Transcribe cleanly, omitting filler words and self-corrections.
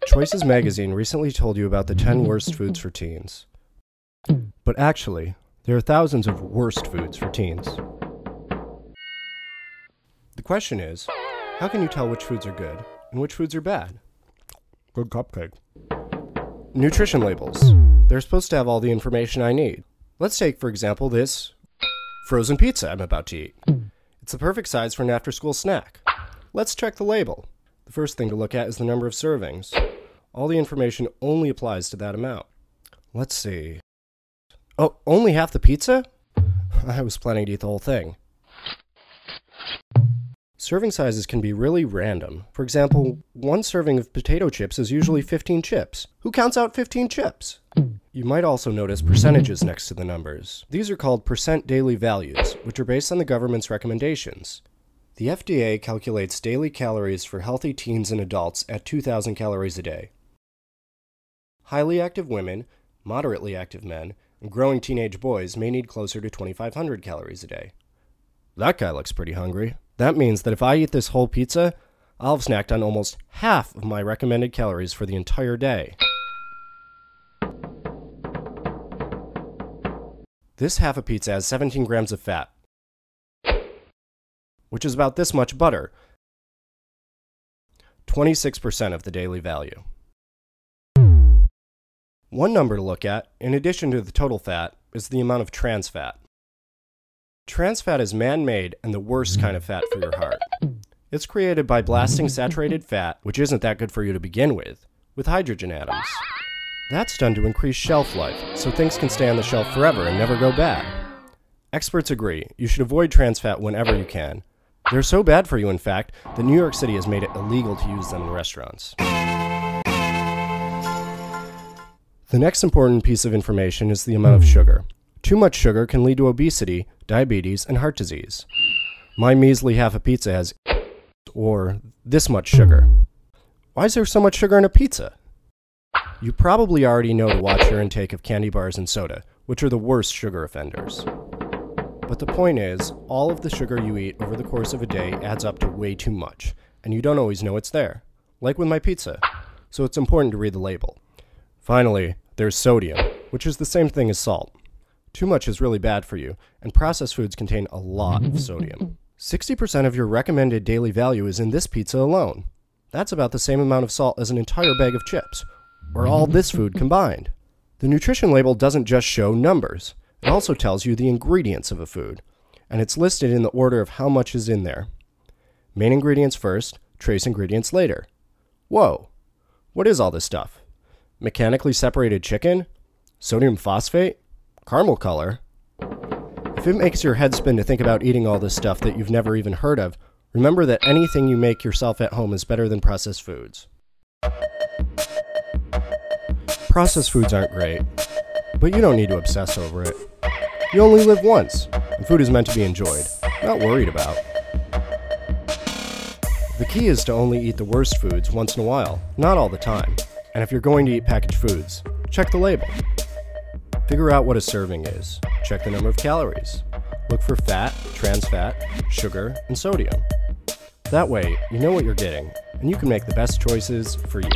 Choices magazine recently told you about the 10 worst foods for teens. But actually, there are thousands of worst foods for teens. The question is, how can you tell which foods are good and which foods are bad? Good cupcake. Nutrition labels. They're supposed to have all the information I need. Let's take, for example, this frozen pizza I'm about to eat. It's the perfect size for an after-school snack. Let's check the label. The first thing to look at is the number of servings. All the information only applies to that amount. Let's see. Oh, only half the pizza? I was planning to eat the whole thing. Serving sizes can be really random. For example, one serving of potato chips is usually 15 chips. Who counts out 15 chips? You might also notice percentages next to the numbers. These are called percent daily values, which are based on the government's recommendations. The FDA calculates daily calories for healthy teens and adults at 2,000 calories a day. Highly active women, moderately active men, and growing teenage boys may need closer to 2,500 calories a day. That guy looks pretty hungry. That means that if I eat this whole pizza, I'll have snacked on almost half of my recommended calories for the entire day. This half a pizza has 17 grams of fat, which is about this much butter, 26% of the daily value. One number to look at, in addition to the total fat, is the amount of trans fat. Trans fat is man-made and the worst kind of fat for your heart. It's created by blasting saturated fat, which isn't that good for you to begin with hydrogen atoms. That's done to increase shelf life, so things can stay on the shelf forever and never go bad. Experts agree, you should avoid trans fat whenever you can. They're so bad for you, in fact, that New York City has made it illegal to use them in restaurants. The next important piece of information is the amount of sugar. Too much sugar can lead to obesity, diabetes, and heart disease. My measly half a pizza has or this much sugar. Why is there so much sugar in a pizza? You probably already know to watch your intake of candy bars and soda, which are the worst sugar offenders. But the point is, all of the sugar you eat over the course of a day adds up to way too much, and you don't always know it's there, like with my pizza, so it's important to read the label. Finally, there's sodium, which is the same thing as salt. Too much is really bad for you, and processed foods contain a lot of sodium. 60% of your recommended daily value is in this pizza alone. That's about the same amount of salt as an entire bag of chips, or all this food combined. The nutrition label doesn't just show numbers. It also tells you the ingredients of a food, and it's listed in the order of how much is in there. Main ingredients first, trace ingredients later. Whoa! What is all this stuff? Mechanically separated chicken? Sodium phosphate? Caramel color? If it makes your head spin to think about eating all this stuff that you've never even heard of, remember that anything you make yourself at home is better than processed foods. Processed foods aren't great, but you don't need to obsess over it. You only live once, and food is meant to be enjoyed, not worried about. The key is to only eat the worst foods once in a while, not all the time. And if you're going to eat packaged foods, check the label. Figure out what a serving is. Check the number of calories. Look for fat, trans fat, sugar, and sodium. That way, you know what you're getting, and you can make the best choices for you.